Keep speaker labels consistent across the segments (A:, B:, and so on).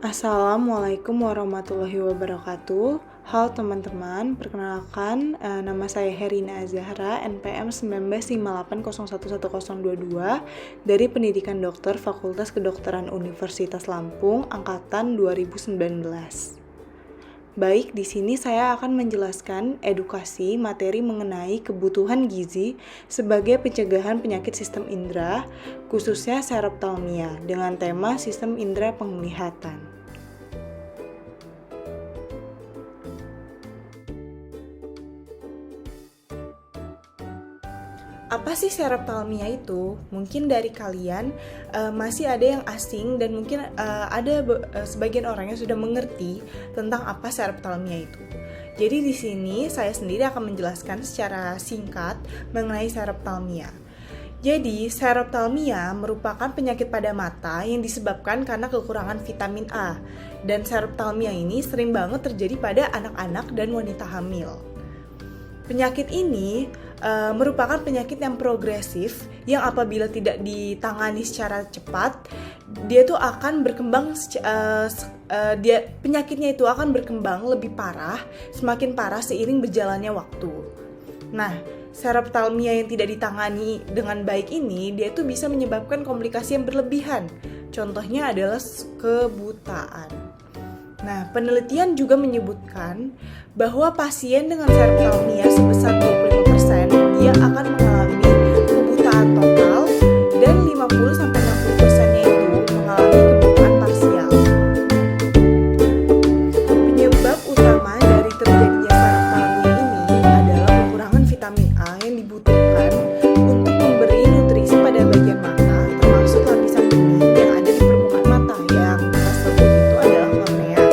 A: Assalamualaikum warahmatullahi wabarakatuh. Halo teman-teman, perkenalkan nama saya Herina Azahra, NPM 1958011022 dari Pendidikan Dokter Fakultas Kedokteran Universitas Lampung angkatan 2019. Baik, di sini saya akan menjelaskan edukasi materi mengenai kebutuhan gizi sebagai pencegahan penyakit sistem indera, khususnya seroptalmia, dengan tema sistem indera penglihatan. Apa sih seroptalmia itu? Mungkin dari kalian masih ada yang asing dan mungkin ada sebagian orang yang sudah mengerti tentang apa seroptalmia itu. Jadi di sini saya sendiri akan menjelaskan secara singkat mengenai seroptalmia. Jadi, seroptalmia merupakan penyakit pada mata yang disebabkan karena kekurangan vitamin A. Dan seroptalmia ini sering banget terjadi pada anak-anak dan wanita hamil. Penyakit ini merupakan penyakit yang progresif yang apabila tidak ditangani secara cepat, dia tuh akan berkembang penyakitnya itu akan berkembang lebih parah, semakin parah seiring berjalannya waktu. Nah, seroptalmia yang tidak ditangani dengan baik ini, dia itu bisa menyebabkan komplikasi yang berlebihan. Contohnya adalah kebutaan. Nah, penelitian juga menyebutkan bahwa pasien dengan seroptalmia sebesar 25% dia akan mengalami kebutaan total dan 50-60%-nya itu mengalami kebutaan parsial. Penyebab utama dari terjadinya seroptalmia ini adalah kekurangan vitamin A yang dibutuhkan untuk memberi nutrisi pada bagian mata, termasuk lapisan bening yang ada di permukaan mata yang kita sebut itu adalah kornea.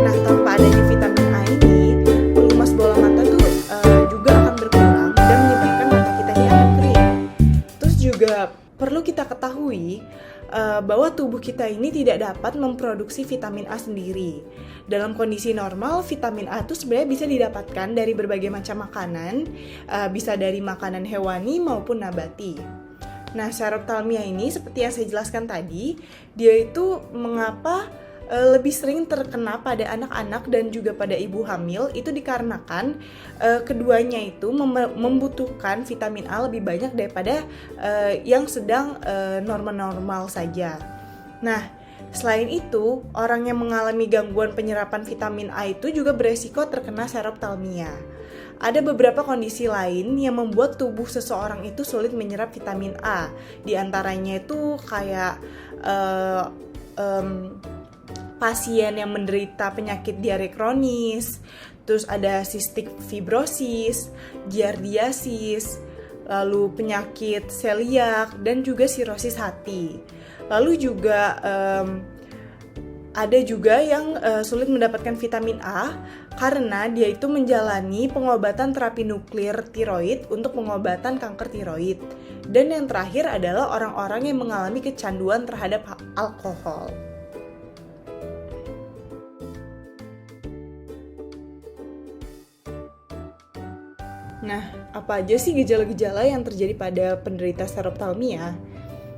A: Nah, tanpa adanya vitamin A ini, pelumas bola mata tuh juga akan berkurang dan menyebabkan mata kita ini akan kering. Terus juga perlu kita ketahui bahwa tubuh kita ini tidak dapat memproduksi vitamin A sendiri. Dalam kondisi normal, vitamin A itu sebenarnya bisa didapatkan dari berbagai macam makanan, bisa dari makanan hewani maupun nabati. Nah, seroptalmia ini seperti yang saya jelaskan tadi, dia itu mengapa lebih sering terkena pada anak-anak dan juga pada ibu hamil, itu dikarenakan keduanya itu membutuhkan vitamin A lebih banyak daripada yang sedang normal-normal saja. Nah, selain itu, orang yang mengalami gangguan penyerapan vitamin A itu juga beresiko terkena seroptalmia. Ada beberapa kondisi lain yang membuat tubuh seseorang itu sulit menyerap vitamin A. Di antaranya itu kayak pasien yang menderita penyakit diare kronis, terus ada cystic fibrosis, giardiasis, lalu penyakit celiak, dan juga sirosis hati. Lalu juga ada juga yang sulit mendapatkan vitamin A karena dia itu menjalani pengobatan terapi nuklir tiroid untuk pengobatan kanker tiroid. Dan yang terakhir adalah orang-orang yang mengalami kecanduan terhadap alkohol. Nah, apa aja sih gejala-gejala yang terjadi pada penderita seroptalmia?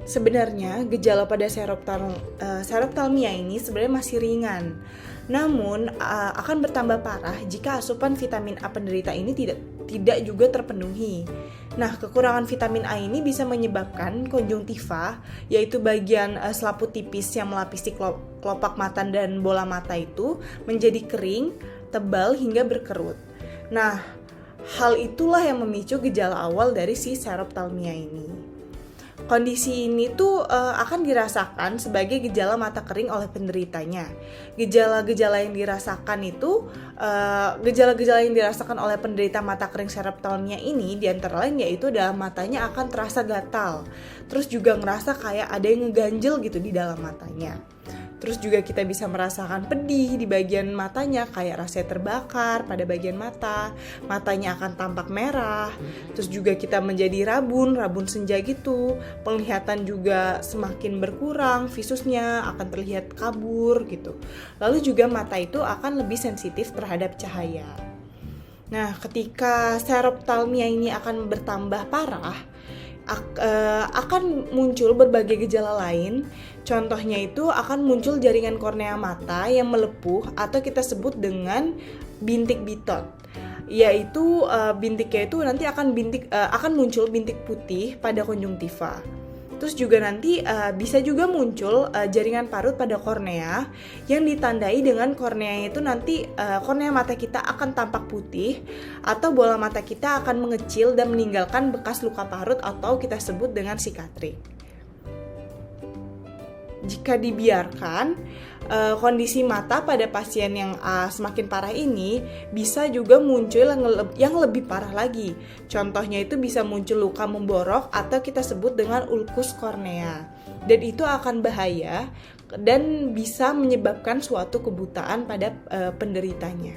A: Sebenarnya, gejala pada seroptalmia ini sebenarnya masih ringan. Namun, akan bertambah parah jika asupan vitamin A penderita ini tidak juga terpenuhi. Nah, kekurangan vitamin A ini bisa menyebabkan konjungtiva, yaitu bagian selaput tipis yang melapisi kelopak mata dan bola mata itu menjadi kering, tebal, hingga berkerut. Nah, hal itulah yang memicu gejala awal dari si seroptalmia ini. Kondisi ini tuh akan dirasakan sebagai gejala mata kering oleh penderitanya. Gejala-gejala yang dirasakan itu, gejala-gejala yang dirasakan oleh penderita mata kering seroptalmia ini, di antara lain yaitu adalah matanya akan terasa gatal. Terus juga ngerasa kayak ada yang ngeganjel gitu di dalam matanya. Terus juga kita bisa merasakan pedih di bagian matanya, kayak rasanya terbakar pada bagian mata, matanya akan tampak merah. Terus juga kita menjadi rabun senja gitu, penglihatan juga semakin berkurang, visusnya akan terlihat kabur gitu. Lalu juga mata itu akan lebih sensitif terhadap cahaya. Nah, ketika seroptalmia ini akan bertambah parah, akan muncul berbagai gejala lain. Contohnya itu akan muncul jaringan kornea mata yang melepuh atau kita sebut dengan bintik bitot. Yaitu bintiknya itu nanti akan muncul bintik putih pada konjungtiva. Terus juga nanti bisa juga muncul jaringan parut pada kornea yang ditandai dengan kornea itu nanti kornea mata kita akan tampak putih atau bola mata kita akan mengecil dan meninggalkan bekas luka parut atau kita sebut dengan sikatrik. Jika dibiarkan, kondisi mata pada pasien yang semakin parah ini bisa juga muncul yang lebih parah lagi. Contohnya itu bisa muncul luka memborok atau kita sebut dengan ulkus kornea. Dan itu akan bahaya dan bisa menyebabkan suatu kebutaan pada penderitanya.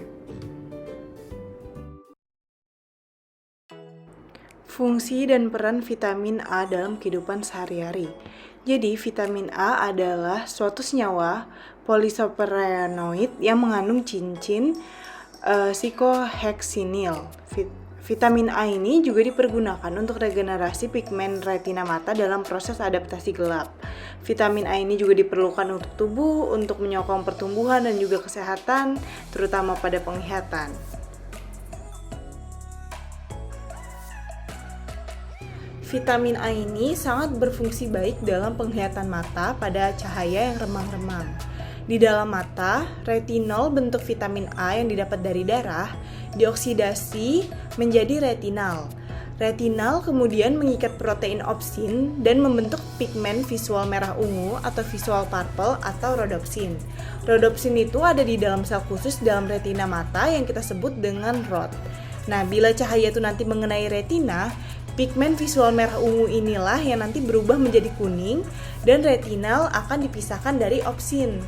A: Fungsi dan peran vitamin A dalam kehidupan sehari-hari. Jadi, vitamin A adalah suatu senyawa polisopyrenoid yang mengandung cincin psikoheksinil. Vitamin A ini juga dipergunakan untuk regenerasi pigmen retina mata dalam proses adaptasi gelap. Vitamin A ini juga diperlukan untuk tubuh, untuk menyokong pertumbuhan dan juga kesehatan, terutama pada penglihatan. Vitamin A ini sangat berfungsi baik dalam penglihatan mata pada cahaya yang remang-remang. Di dalam mata, retinol bentuk vitamin A yang didapat dari darah dioksidasi menjadi retinal. Retinal kemudian mengikat protein opsin dan membentuk pigmen visual merah ungu atau visual purple atau rhodopsin. Rhodopsin itu ada di dalam sel khusus dalam retina mata yang kita sebut dengan rod. Nah, bila cahaya itu nanti mengenai retina, pigmen visual merah ungu inilah yang nanti berubah menjadi kuning dan retinal akan dipisahkan dari opsin.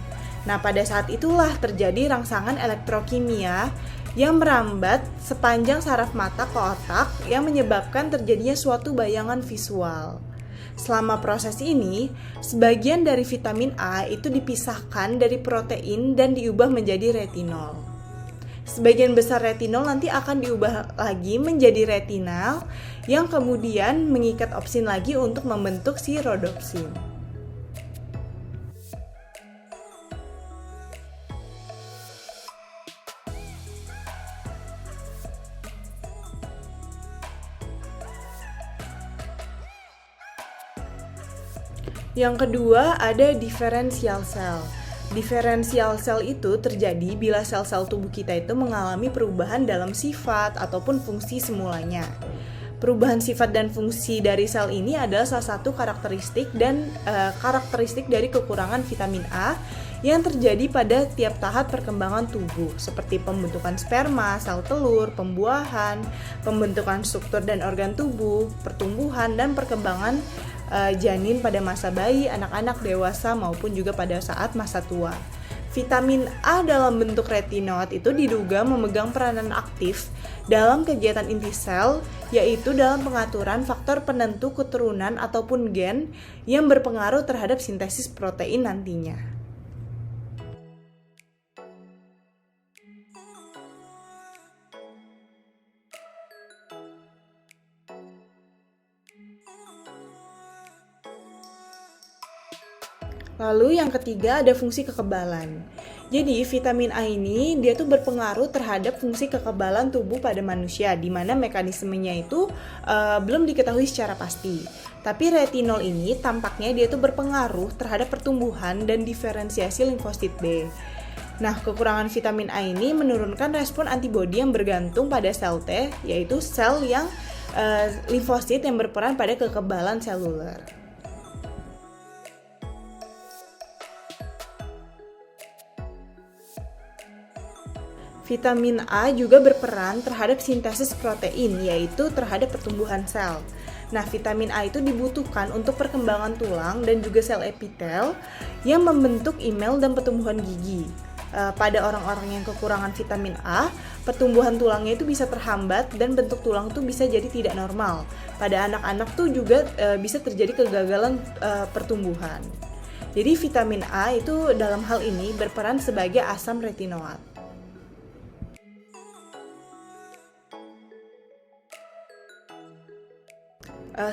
A: Nah, pada saat itulah terjadi rangsangan elektrokimia yang merambat sepanjang saraf mata ke otak yang menyebabkan terjadinya suatu bayangan visual. Selama proses ini, sebagian dari vitamin A itu dipisahkan dari protein dan diubah menjadi retinol. Sebagian besar retinol nanti akan diubah lagi menjadi retinal yang kemudian mengikat opsin lagi untuk membentuk si rhodopsin. Yang kedua ada diferensial sel. Diferensial sel itu terjadi bila sel-sel tubuh kita itu mengalami perubahan dalam sifat ataupun fungsi semulanya. Perubahan sifat dan fungsi dari sel ini adalah salah satu karakteristik dari kekurangan vitamin A yang terjadi pada tiap tahap perkembangan tubuh, seperti pembentukan sperma, sel telur, pembuahan, pembentukan struktur dan organ tubuh, pertumbuhan dan perkembangan janin pada masa bayi, anak-anak, dewasa maupun juga pada saat masa tua. Vitamin A dalam bentuk retinoid itu diduga memegang peranan aktif dalam kegiatan inti sel, yaitu dalam pengaturan faktor penentu keturunan ataupun gen yang berpengaruh terhadap sintesis protein nantinya. Lalu yang ketiga ada fungsi kekebalan. Jadi vitamin A ini dia tuh berpengaruh terhadap fungsi kekebalan tubuh pada manusia, di mana mekanismenya itu belum diketahui secara pasti. Tapi retinol ini tampaknya dia tuh berpengaruh terhadap pertumbuhan dan diferensiasi limfosit B. Nah, kekurangan vitamin A ini menurunkan respon antibodi yang bergantung pada sel T, yaitu sel yang limfosit yang berperan pada kekebalan seluler. Vitamin A juga berperan terhadap sintesis protein, yaitu terhadap pertumbuhan sel. Nah, vitamin A itu dibutuhkan untuk perkembangan tulang dan juga sel epitel yang membentuk emel dan pertumbuhan gigi. Pada orang-orang yang kekurangan vitamin A, pertumbuhan tulangnya itu bisa terhambat dan bentuk tulang itu bisa jadi tidak normal. Pada anak-anak tuh juga bisa terjadi kegagalan pertumbuhan. Jadi vitamin A itu dalam hal ini berperan sebagai asam retinoat.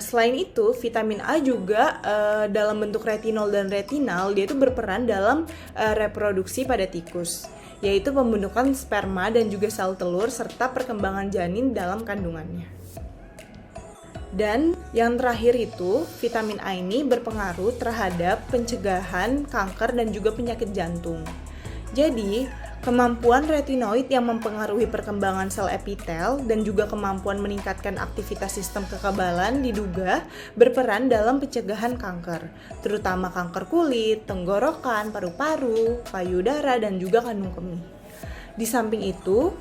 A: Selain itu, vitamin A juga dalam bentuk retinol dan retinal, dia itu berperan dalam reproduksi pada tikus, yaitu pembentukan sperma dan juga sel telur serta perkembangan janin dalam kandungannya. Dan yang terakhir itu, vitamin A ini berpengaruh terhadap pencegahan kanker dan juga penyakit jantung. Jadi, kemampuan retinoid yang mempengaruhi perkembangan sel epitel dan juga kemampuan meningkatkan aktivitas sistem kekebalan diduga berperan dalam pencegahan kanker, terutama kanker kulit, tenggorokan, paru-paru, payudara, dan juga kandung kemih. Di samping itu,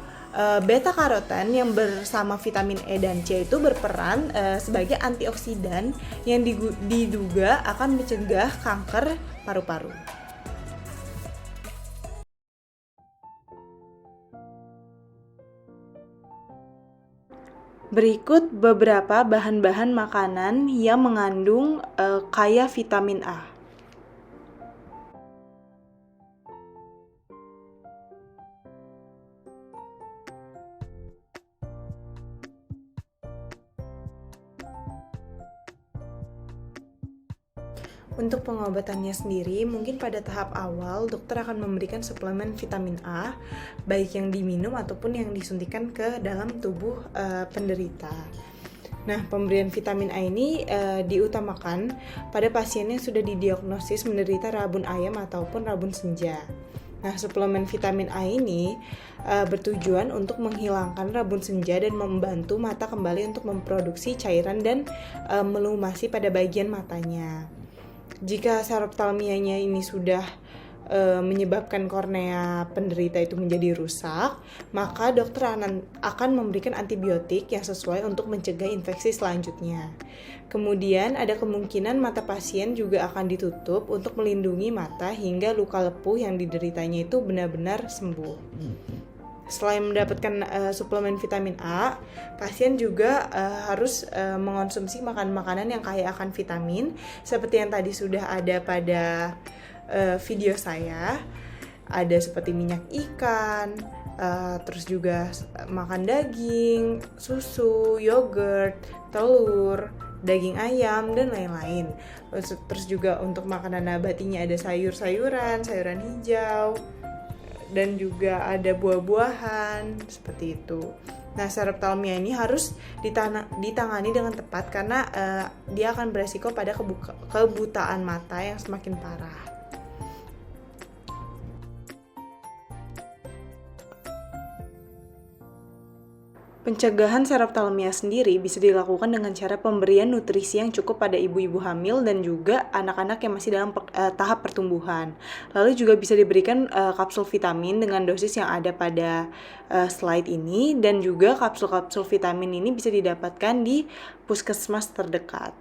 A: beta karoten yang bersama vitamin E dan C itu berperan sebagai antioksidan yang diduga akan mencegah kanker paru-paru. Berikut beberapa bahan-bahan makanan yang mengandung kaya vitamin A. Untuk pengobatannya sendiri, mungkin pada tahap awal dokter akan memberikan suplemen vitamin A, baik yang diminum ataupun yang disuntikan ke dalam tubuh penderita. Nah, pemberian vitamin A ini diutamakan pada pasien yang sudah didiagnosis menderita rabun ayam ataupun rabun senja. Nah, suplemen vitamin A ini bertujuan untuk menghilangkan rabun senja dan membantu mata kembali untuk memproduksi cairan dan melumasi pada bagian matanya. Jika saroftalmianya ini sudah menyebabkan kornea penderita itu menjadi rusak, maka dokter akan memberikan antibiotik yang sesuai untuk mencegah infeksi selanjutnya. Kemudian ada kemungkinan mata pasien juga akan ditutup untuk melindungi mata hingga luka lepuh yang dideritanya itu benar-benar sembuh. Selain mendapatkan suplemen vitamin A, pasien juga harus mengonsumsi makanan-makanan yang kaya akan vitamin, seperti yang tadi sudah ada pada video saya. Ada seperti minyak ikan, terus juga makan daging, susu, yogurt, telur, daging ayam, dan lain-lain. Terus juga untuk makanan nabatinya ada sayur-sayuran, sayuran hijau, dan juga ada buah-buahan, seperti itu. Nah, saroftalmia ini harus ditangani dengan tepat karena dia akan beresiko pada kebutaan mata yang semakin parah. Pencegahan saroftalmia sendiri bisa dilakukan dengan cara pemberian nutrisi yang cukup pada ibu-ibu hamil dan juga anak-anak yang masih dalam tahap pertumbuhan. Lalu juga bisa diberikan kapsul vitamin dengan dosis yang ada pada slide ini, dan juga kapsul-kapsul vitamin ini bisa didapatkan di puskesmas terdekat.